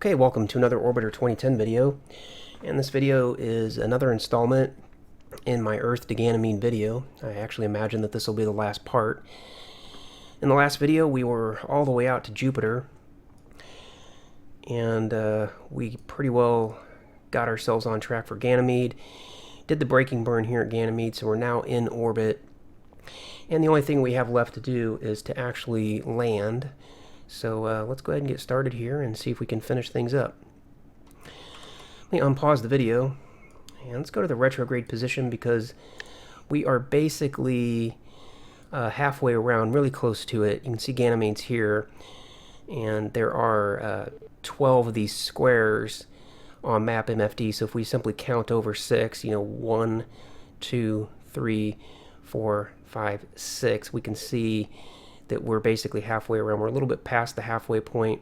Okay, welcome to another Orbiter 2010 video, and this video is another installment in my Earth to Ganymede video. I actually imagine that this will be the last part. In the last video we were all the way out to Jupiter, and we pretty well got ourselves on track for Ganymede, did the braking burn here at Ganymede, so we're now in orbit, and the only thing we have left to do is to actually land. So let's go ahead and get started here and see if we can finish things up. Let me unpause the video and let's go to the retrograde position, because we are basically halfway around, really close to it. You can see Ganymede's here, and there are 12 of these squares on map MFD. So if we simply count over 6, 1, 2, 3, 4, 5, 6, we can see that we're basically halfway around. We're a little bit past the halfway point,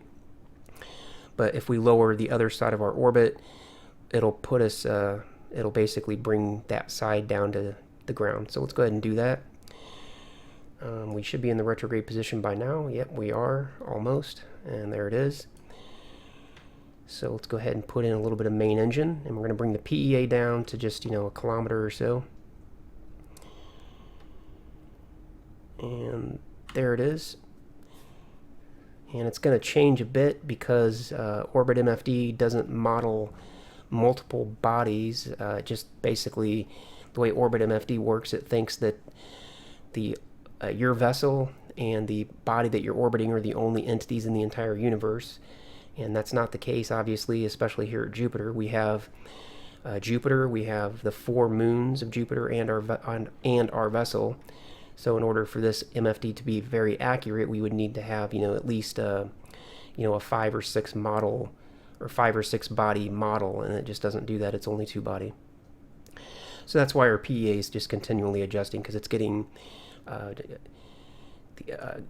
but if we lower the other side of our orbit, it'll put us, it'll basically bring that side down to the ground. So let's go ahead and do that. We should be in the retrograde position by now. Yep, we are, almost, and there it is. So let's go ahead and put in a little bit of main engine, and we're going to bring the PEA down to just, a kilometer or so. And there it is. And it's going to change a bit because Orbit MFD doesn't model multiple bodies. Just basically the way Orbit MFD works, it thinks that the your vessel and the body that you're orbiting are the only entities in the entire universe. And that's not the case, obviously, especially here at Jupiter. We have Jupiter, we have the 4 moons of Jupiter and our vessel. So in order for this MFD to be very accurate, we would need to have, at least a 5 or 6 model, or 5 or 6 body model, and it just doesn't do that. It's only 2 body. So that's why our PEA is just continually adjusting, because it's getting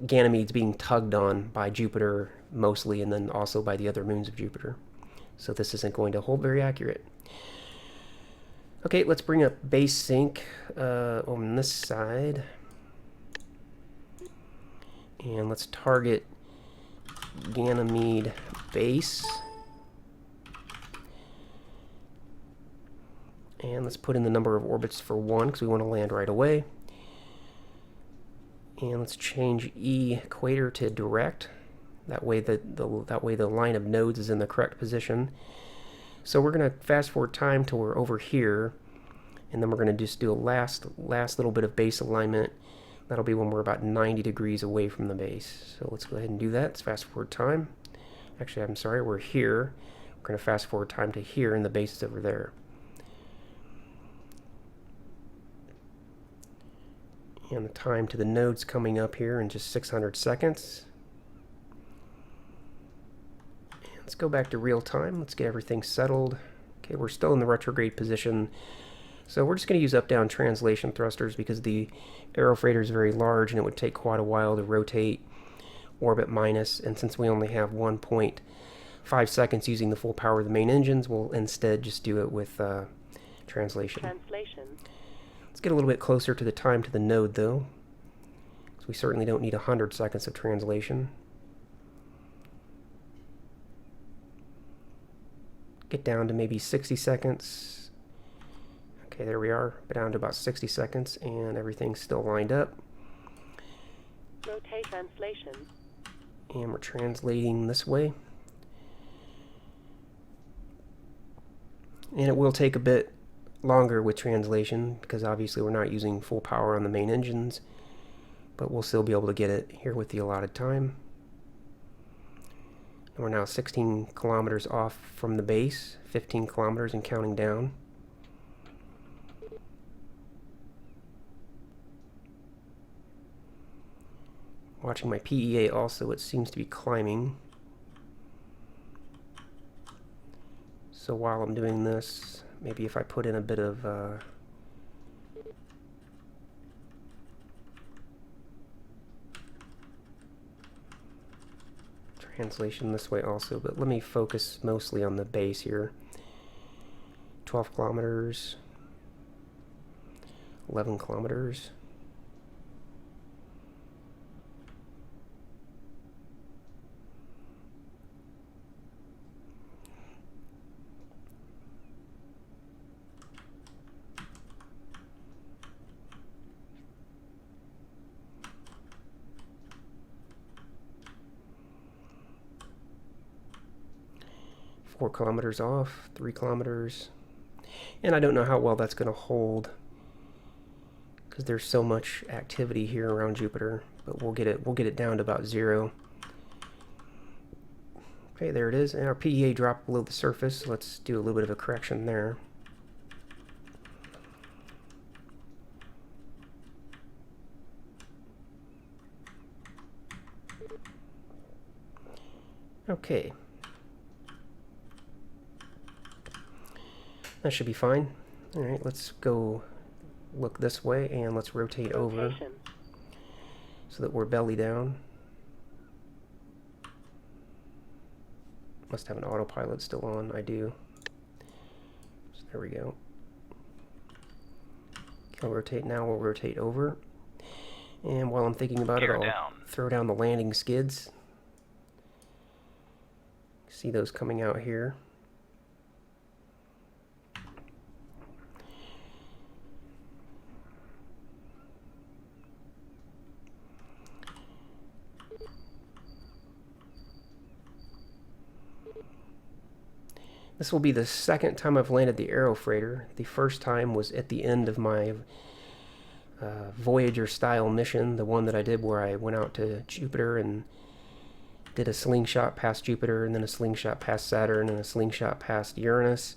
Ganymede's being tugged on by Jupiter mostly, and then also by the other moons of Jupiter. So this isn't going to hold very accurate. Okay, let's bring up base sync on this side. And let's target Ganymede Base. And let's put in the number of orbits for 1, because we want to land right away. And let's change E equator to direct. That way the line of nodes is in the correct position. So we're going to fast forward time till we're over here, and then we're going to just do a last little bit of base alignment. That'll be when we're about 90 degrees away from the base. So let's go ahead and do that. Let's fast forward time. Actually, I'm sorry, we're here. We're going to fast forward time to here, and the base is over there. And the time to the nodes coming up here in just 600 seconds. And let's go back to real time. Let's get everything settled. Okay, we're still in the retrograde position. So we're just going to use up-down translation thrusters, because the aerofreighter is very large and it would take quite a while to rotate orbit minus. And since we only have 1.5 seconds using the full power of the main engines, we'll instead just do it with translation. Let's get a little bit closer to the time to the node, though, because we certainly don't need 100 seconds of translation. Get down to maybe 60 seconds. Okay, there we are, down to about 60 seconds, and everything's still lined up. Rotate translation. And we're translating this way. And it will take a bit longer with translation, because obviously we're not using full power on the main engines, but we'll still be able to get it here with the allotted time. And we're now 16 kilometers off from the base, 15 kilometers and counting down. Watching my PEA also, it seems to be climbing. So while I'm doing this, maybe if I put in a bit of translation this way also, but let me focus mostly on the base here. 12 kilometers, 11 kilometers. 4 kilometers off, 3 kilometers. And I don't know how well that's going to hold because there's so much activity here around Jupiter, but we'll get it down to about 0. Okay, there it is, and our PEA dropped below the surface. Let's do a little bit of a correction there. Okay. That should be fine. Alright, let's go look this way and let's rotate over so that we're belly down. Must have an autopilot still on. I do. So there we go. I'll rotate now. We'll rotate over. And while I'm thinking about it, I'll throw down the landing skids. See those coming out here. This will be the second time I've landed the Aero Freighter. The first time was at the end of my Voyager-style mission, the one that I did where I went out to Jupiter and did a slingshot past Jupiter, and then a slingshot past Saturn, and a slingshot past Uranus.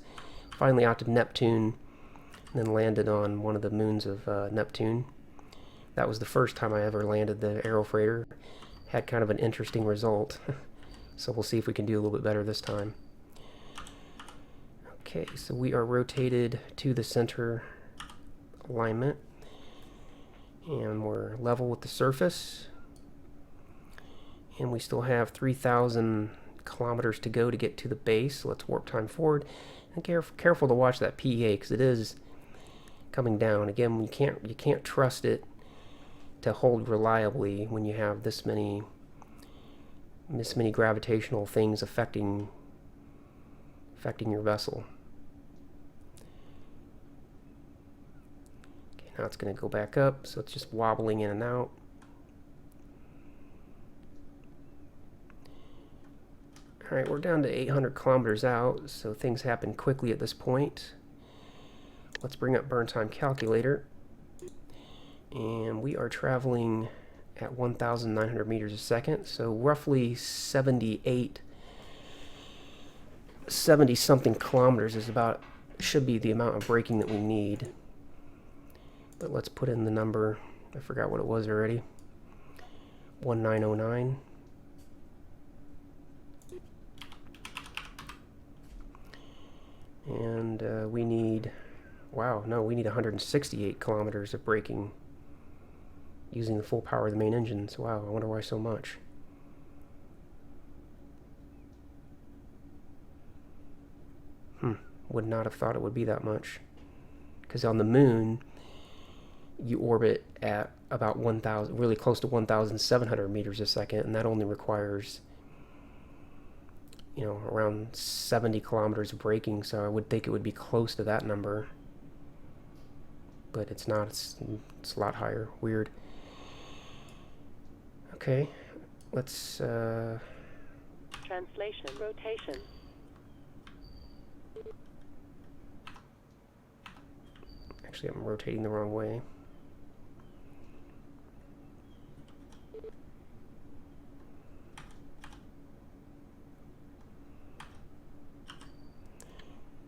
Finally out to Neptune, and then landed on one of the moons of Neptune. That was the first time I ever landed the Aero Freighter. Had kind of an interesting result. So we'll see if we can do a little bit better this time. Okay, so we are rotated to the center alignment, and we're level with the surface, and we still have 3,000 kilometers to go to get to the base. So let's warp time forward, and careful to watch that PEA because it is coming down. Again, you can't trust it to hold reliably when you have this many gravitational things affecting your vessel. Now it's going to go back up, so it's just wobbling in and out. Alright, we're down to 800 kilometers out, so things happen quickly at this point. Let's bring up burn time calculator. And we are traveling at 1,900 meters a second, so roughly 70 something kilometers should be the amount of braking that we need. But let's put in the number. I forgot what it was already. 1909. And we need, we need 168 kilometers of braking using the full power of the main engines. Wow, I wonder why so much. Would not have thought it would be that much. Because on the moon, you orbit at about 1,000, really close to 1,700 meters a second, and that only requires, around 70 kilometers of braking, so I would think it would be close to that number. But it's not, it's a lot higher. Weird. Okay, let's, Translation, rotation. Actually, I'm rotating the wrong way.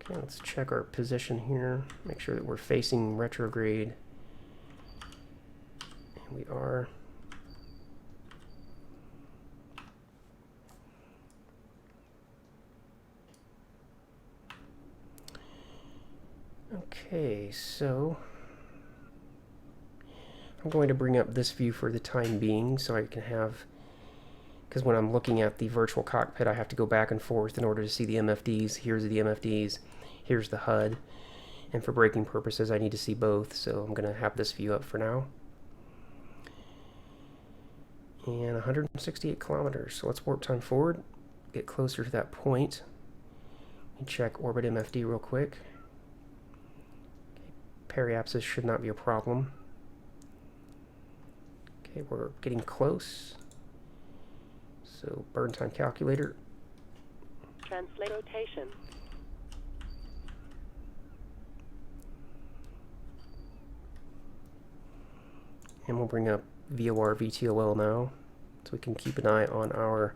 Okay, let's check our position here. Make sure that we're facing retrograde. And we are. Okay, so I'm going to bring up this view for the time being so I can have, because when I'm looking at the virtual cockpit I have to go back and forth in order to see the MFDs. Here's the MFDs, here's the HUD, and for braking purposes I need to see both, so I'm going to have this view up for now. And 168 kilometers, so let's warp time forward, get closer to that point, and check orbit MFD real quick. Periapsis should not be a problem. Okay, we're getting close. So burn time calculator. Translate rotation. And we'll bring up VOR VTOL now, so we can keep an eye on our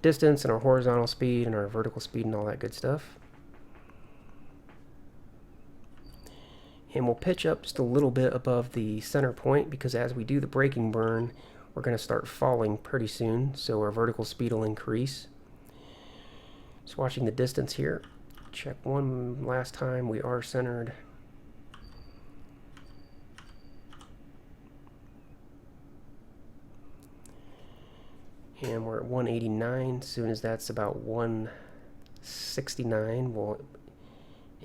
distance and our horizontal speed and our vertical speed and all that good stuff. And we'll pitch up just a little bit above the center point, because as we do the braking burn, we're going to start falling pretty soon, so our vertical speed will increase. Just watching the distance here. Check one last time. We are centered. And we're at 189. As soon as that's about 169, we'll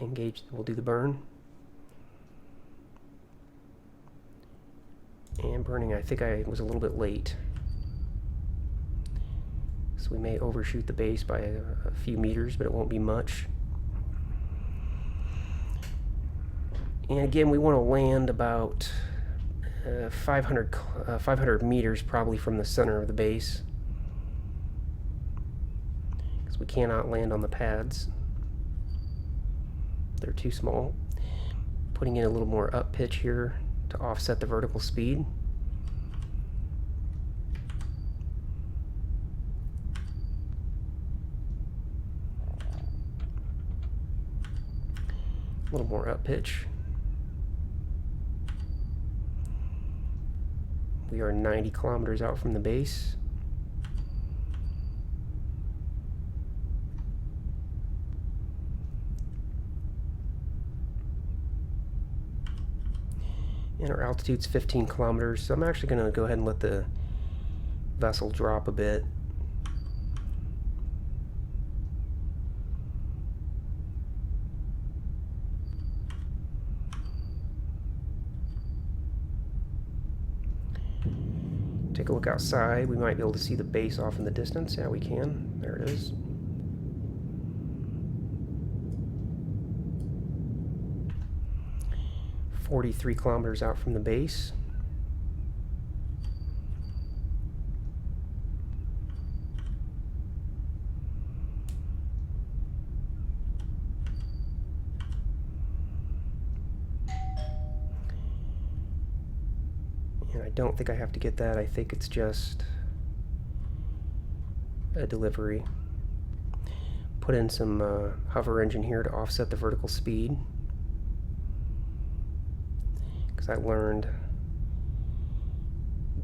engage, we'll do the burn. And burning, I think I was a little bit late. So we may overshoot the base by a few meters, but it won't be much. And again, we want to land about 500 meters probably from the center of the base, because we cannot land on the pads. They're too small. Putting in a little more up pitch here to offset the vertical speed. A little more up pitch. We are 90 kilometers out from the base. And our altitude's 15 kilometers, so I'm actually going to go ahead and let the vessel drop a bit. Take a look outside. We might be able to see the base off in the distance. Yeah, we can. There it is. "43 kilometers out from the base. And I don't think I have to get that. I think it's just a delivery. Put in some hover engine here to offset the vertical speed. I learned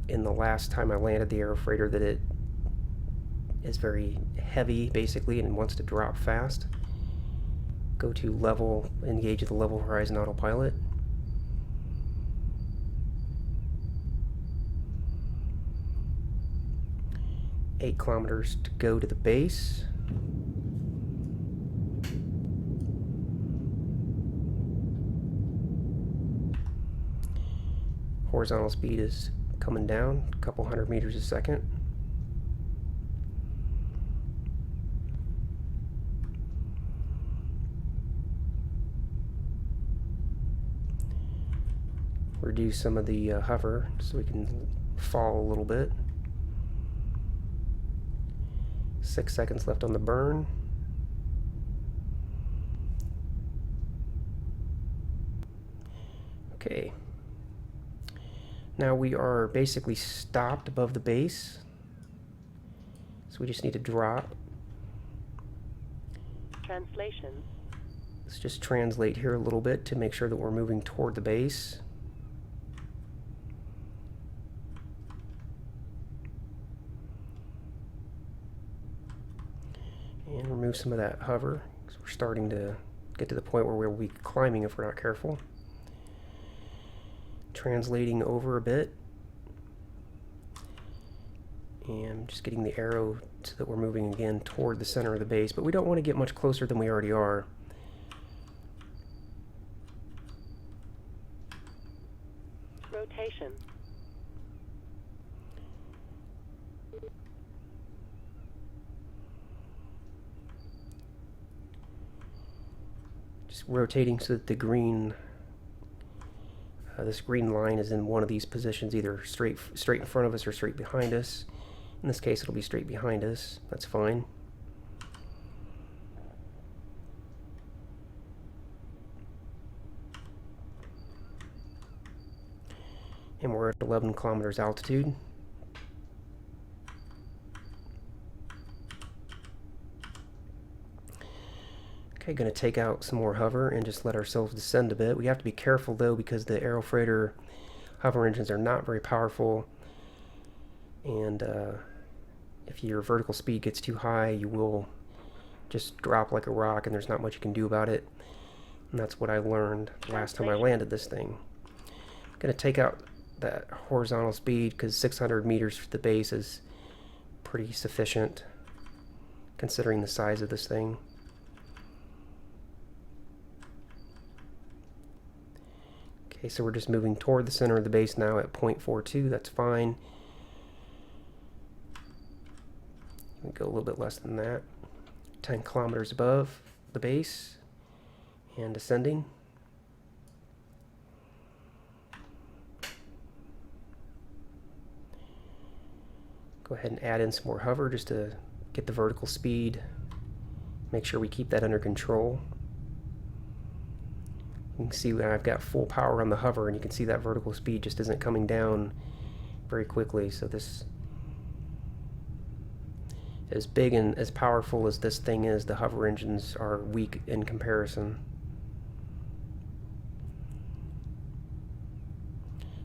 in the last time I landed the aerofreighter that it is very heavy basically and wants to drop fast. Go to level, engage the level horizon autopilot. "8 kilometers to go to the base." Horizontal speed is coming down a couple hundred meters a second. Reduce some of the hover so we can fall a little bit. 6 seconds left on the burn. Okay. Now we are basically stopped above the base, so we just need to drop. Translation. Let's just translate here a little bit to make sure that we're moving toward the base. And remove some of that hover, because we're starting to get to the point where we'll be climbing if we're not careful. Translating over a bit, and just getting the arrow so that we're moving again toward the center of the base, but we don't want to get much closer than we already are. Rotation. Just rotating so that the green this green line is in one of these positions, either straight in front of us or straight behind us. In this case, it'll be straight behind us. That's fine. And we're at 11 kilometers altitude. Okay, going to take out some more hover and just let ourselves descend a bit. We have to be careful though, because the aerofreighter hover engines are not very powerful, and if your vertical speed gets too high, you will just drop like a rock, and there's not much you can do about it. And that's what I learned last time I landed this thing. I'm going to take out that horizontal speed because 600 meters for the base is pretty sufficient considering the size of this thing. Okay, so we're just moving toward the center of the base now at 0.42. That's fine. We go a little bit less than that. 10 kilometers above the base and descending. Go ahead and add in some more hover just to get the vertical speed. Make sure we keep that under control. You can see that I've got full power on the hover, and you can see that vertical speed just isn't coming down very quickly. So this, as big and as powerful as this thing is, the hover engines are weak in comparison.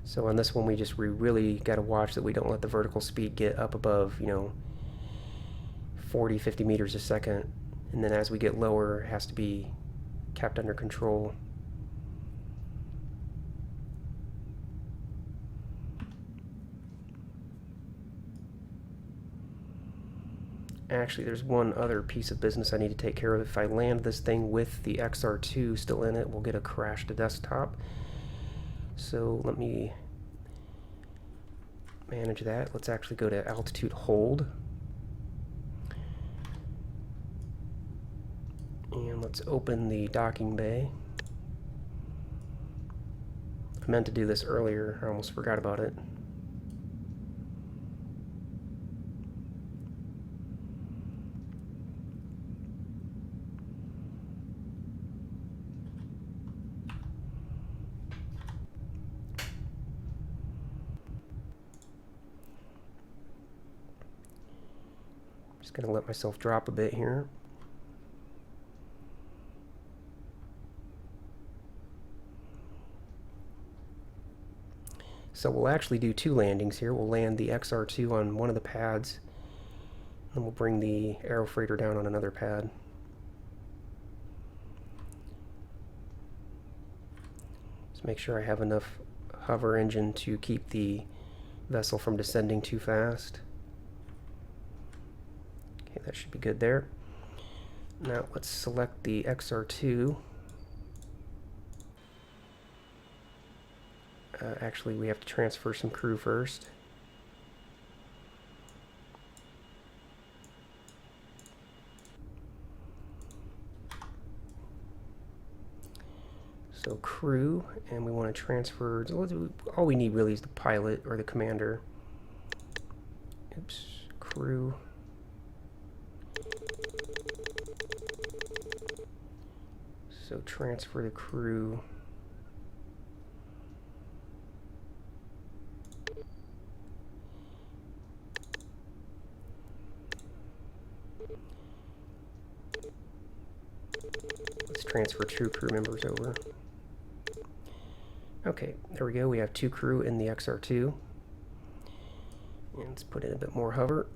So on this one, we really got to watch that we don't let the vertical speed get up above, 40, 50 meters a second. And then as we get lower, it has to be kept under control. Actually, there's one other piece of business I need to take care of. If I land this thing with the XR2 still in it, we'll get a crash to desktop. So let me manage that. Let's actually go to altitude hold. And let's open the docking bay. I meant to do this earlier. I almost forgot about it. Just going to let myself drop a bit here. So we'll actually do two landings here. We'll land the XR2 on one of the pads, and we'll bring the aerofreighter down on another pad. Just make sure I have enough hover engine to keep the vessel from descending too fast. Okay, that should be good there. Now let's select the XR2. Actually, we have to transfer some crew first. So crew, and we want to transfer, all we need really is the pilot or the commander. Oops, crew. So transfer the crew. Let's transfer 2 crew members over. Okay, there we go. We have 2 crew in the XR2. And let's put in a bit more hover.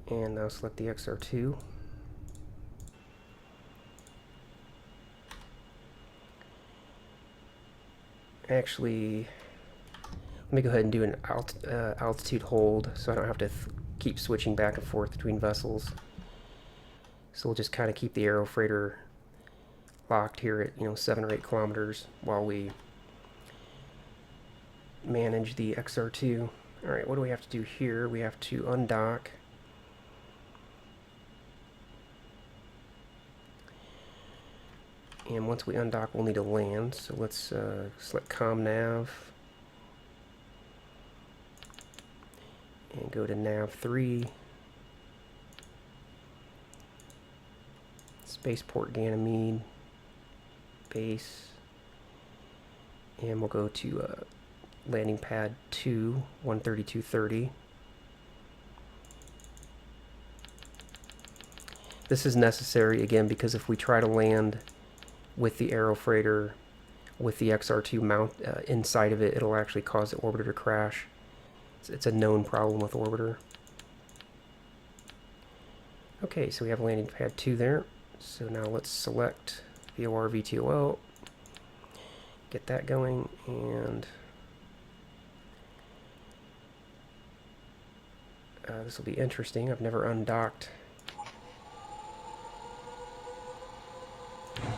And now select the XR2. Actually, let me go ahead and do an altitude hold so I don't have to keep switching back and forth between vessels. So we'll just kind of keep the aerofreighter locked here at 7 or 8 kilometers while we manage the XR2. Alright, what do we have to do here? We have to undock. And once we undock, we'll need to land. So let's select COM nav and go to nav 3. Spaceport Ganymede Base. And we'll go to landing pad 2, 132.30. This is necessary, again, because if we try to land with the aero freighter with the XR2 mount inside of it, it'll actually cause the orbiter to crash. It's a known problem with orbiter. Okay, so we have landing pad 2 there. So now let's select VOR VTOL, get that going, and this will be interesting. I've never undocked.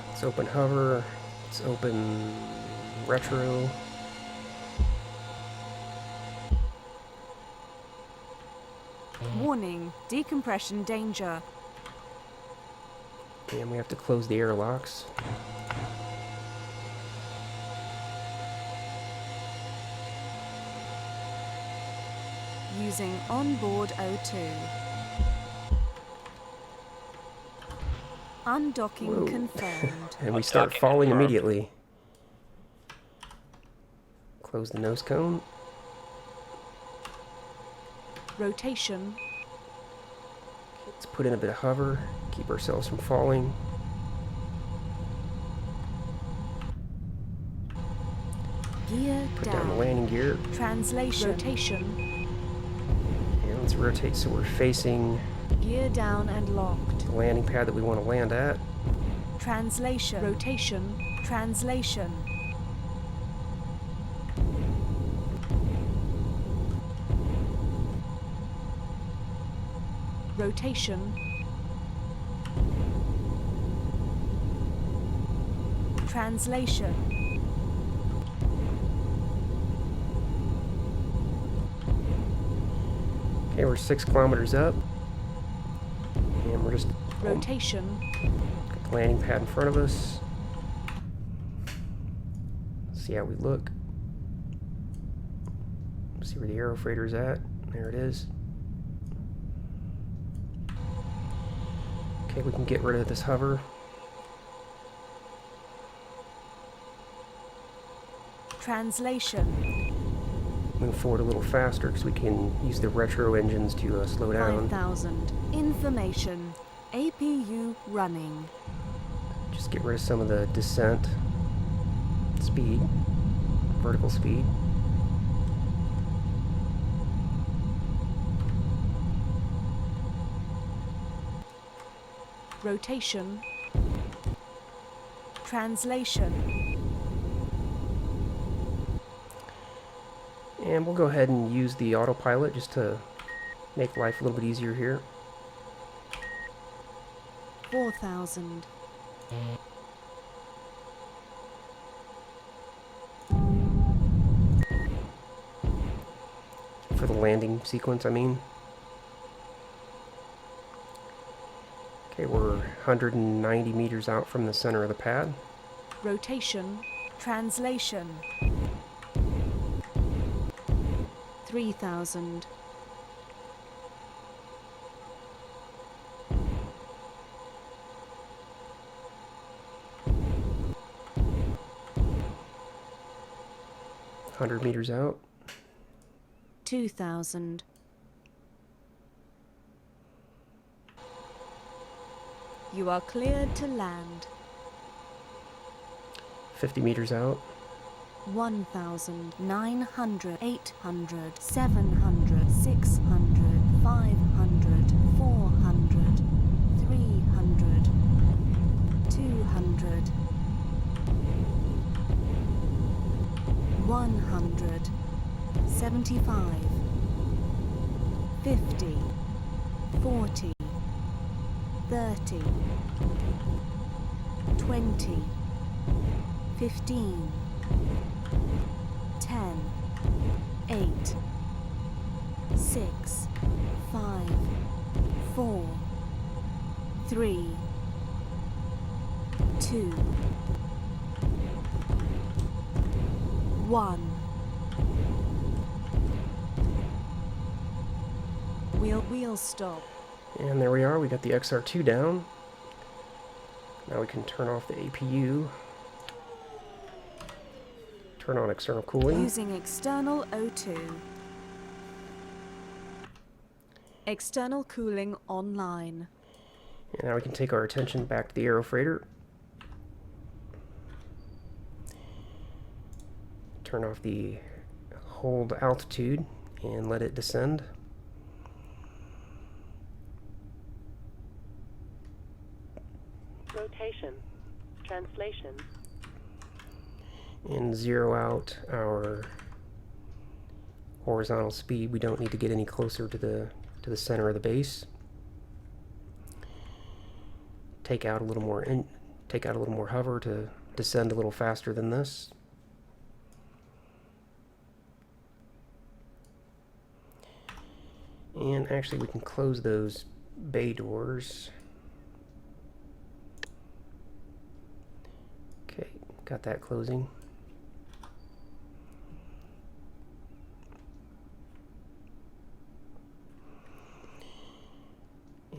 Let's open hover. Let's open retro. Warning, decompression danger. And we have to close the airlocks. Using onboard O2. Undocking Whoa. confirmed. And we start falling immediately. Close the nose cone. Rotation. Let's put in a bit of hover, keep ourselves from falling. Gear Put down the landing gear. Translation. Rotation. And let's rotate so we're facing Gear down and locked. the landing pad that we want to land at. Translation. Rotation. Translation. Rotation. Translation. Okay, we're 6 kilometers up. And we're just Rotation. got the landing pad in front of us. See how we look. See where the aero freighter's at. There it is. Okay, we can get rid of this hover. Translation. Move forward a little faster because we can use the retro engines to slow down. 5,000. Information. APU running. Just get rid of some of the descent speed, vertical speed. Rotation. Translation. And we'll go ahead and use the autopilot just to make life a little bit easier here. 4,000. For the landing sequence, I mean. Okay, we're 190 meters out from the center of the pad. Rotation. Translation. 3,000. Hundred meters out. 2,000. You are cleared to land. 50 meters out. 1,000, 900, 800, 700, 600, 500, 400, 300, 200, 100, 75, 50, 40, 30, 20, 15, 10, 8, 6, 5, 4, 3, 2, 1. Wheel stop. And there we are, we got the XR2 down. Now we can turn off the APU. Turn on external cooling. Using external O2. External cooling online. And now we can take our attention back to the aerofreighter. Turn off the hold altitude and let it descend. Rotation. Translation. And zero out our horizontal speed. We don't need to get any closer to the center of the base. Take out a little more hover to descend a little faster than this. And actually we can close those bay doors. Okay, got that closing.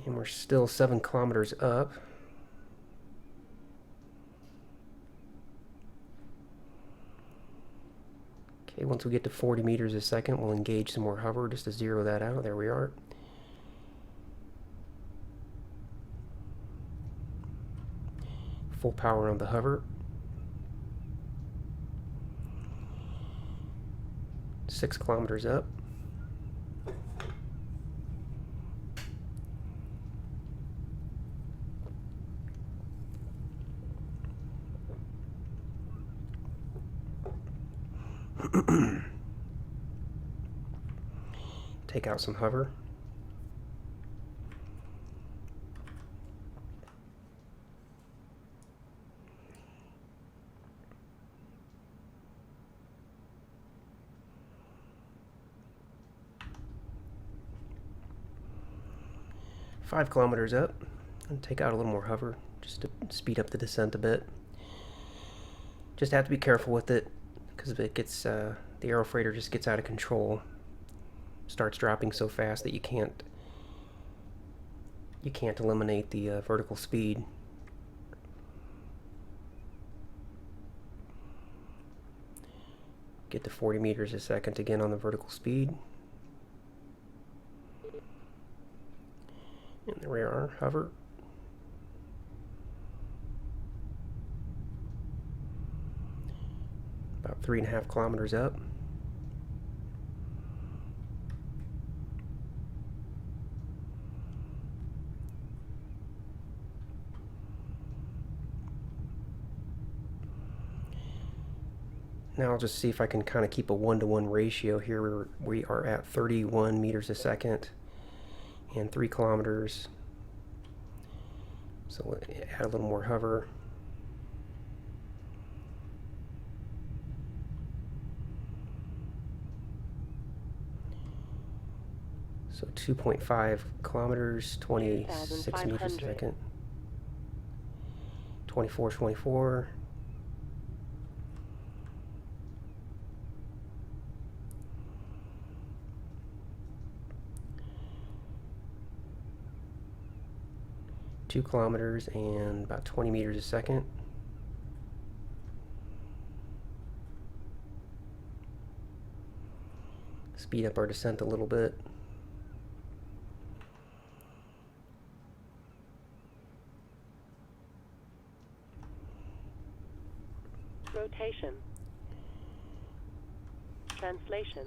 And we're still 7 kilometers up. Okay, once we get to 40 meters a second, we'll engage some more hover just to zero that out. There we are. Full power on the hover. 6 kilometers up. Take out some hover. Five kilometers up, and take out a little more hover just to speed up the descent a bit. Just have to be careful with it, because if it gets the aerofreighter just gets out of control, starts dropping so fast that you can't eliminate the vertical speed. Get to 40 meters a second again on the vertical speed. And there we are, hover. About 3.5 kilometers up. Now I'll just see if I can kind of keep a 1-to-1 ratio here. We are at 31 meters a second and 3 kilometers. So we'll add a little more hover. So 2.5 kilometers, 26 meters a second. 24. 2 kilometers and about 20 meters a second. Speed up our descent a little bit. Rotation. Translation.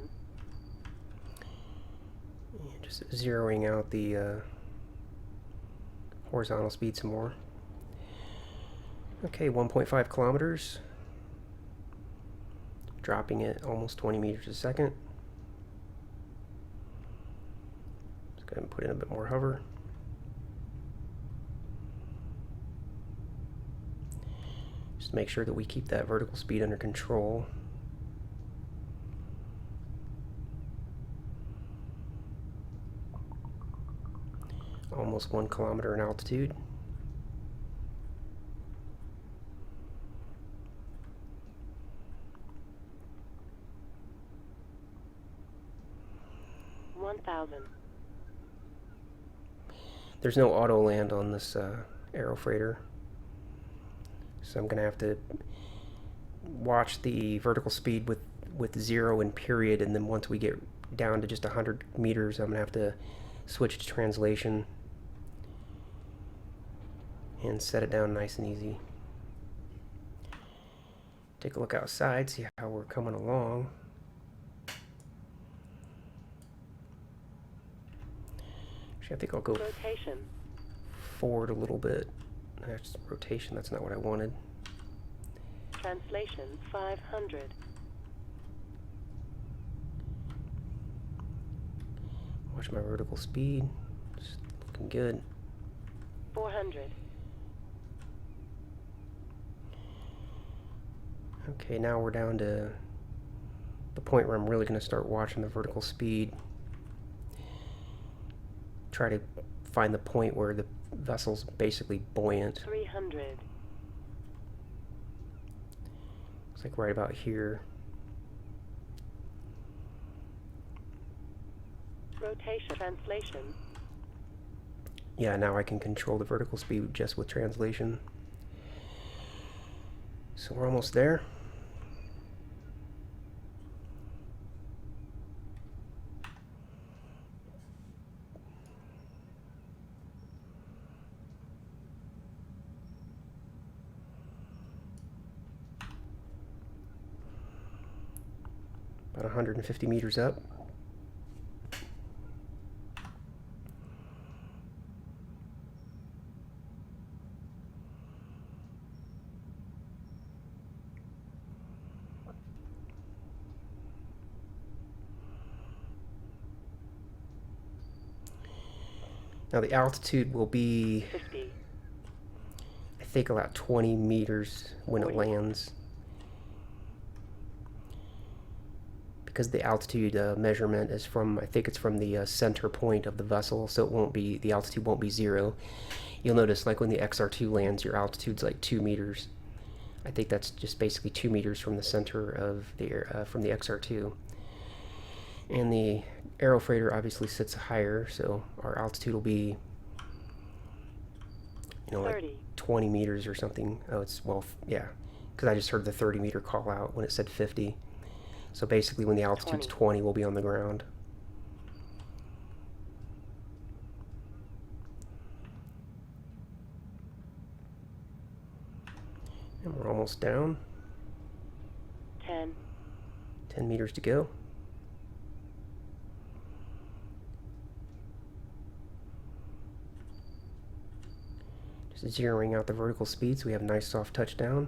And just zeroing out the horizontal speed some more. Okay, 1.5 kilometers. Dropping it almost 20 meters a second. Let's go ahead and put in a bit more hover. Just make sure that we keep that vertical speed under control. Almost 1 kilometer in altitude. There's no auto land on this aerofreighter. So I'm going to have to watch the vertical speed with 0 and period, and then once we get down to just 100 meters, I'm going to have to switch to translation and set it down nice and easy. Take a look outside, see how we're coming along. Actually, I think I'll go Rotation. forward a little bit. That's rotation, that's not what I wanted. Translation 500. Watch my vertical speed. It's looking good. 400. Okay, now we're down to the point where I'm really going to start watching the vertical speed. Try to find the point where the vessel's basically buoyant. 300. It's like right about here. Rotation. Translation. Yeah, now I can control the vertical speed just with translation. So we're almost there. About 150 meters up. Now the altitude will be, 50. I think, about 20 meters when it 40. lands. Because the altitude measurement is from, I think it's from the center point of the vessel, so it won't be, the altitude won't be 0. You'll notice, like when the XR2 lands, your altitude's like 2 meters. I think that's just basically 2 meters from the center of the air, from the XR2. And the aero freighter obviously sits higher, so our altitude will be, you know, 30. like 20 meters or something. Oh, it's, well, yeah, because I just heard the 30 meter call out when it said 50. So basically when the altitude's 20, we'll be on the ground. And we're almost down. 10. 10 meters to go. Just zeroing out the vertical speed so we have a nice soft touchdown.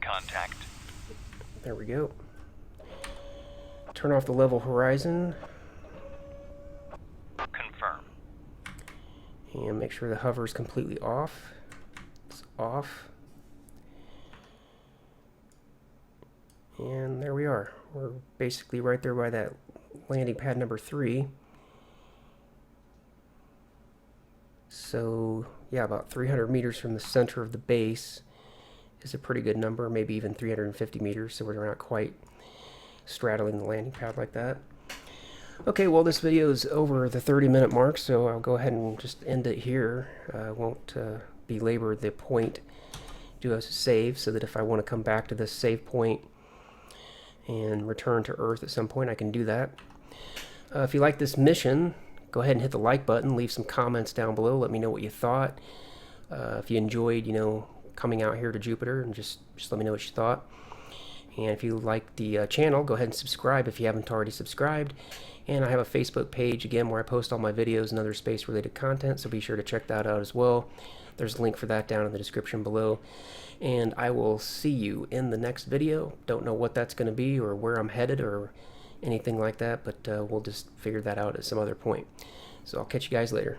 Contact. There we go. Turn off the level horizon. Confirm. And make sure the hover is completely off. It's off. And there we are. We're basically right there by that landing pad number 3. So, yeah, about 300 meters from the center of the base is a pretty good number, maybe even 350 meters, so we're not quite straddling the landing pad like that. Okay, well, this video is over the 30-minute mark, so I'll go ahead and just end it here. I won't belabor the point. Do a save so that if I want to come back to this save point and return to Earth at some point, I can do that. If you like this mission, go ahead and hit the like button. Leave some comments down below. Let me know what you thought. If you enjoyed, coming out here to Jupiter, and just let me know what you thought. And if you like the channel, go ahead and subscribe if you haven't already subscribed. And I have a Facebook page, again, where I post all my videos and other space-related content, so be sure to check that out as well. There's a link for that down in the description below. And I will see you in the next video. Don't know what that's going to be or where I'm headed or anything like that, but we'll just figure that out at some other point. So I'll catch you guys later.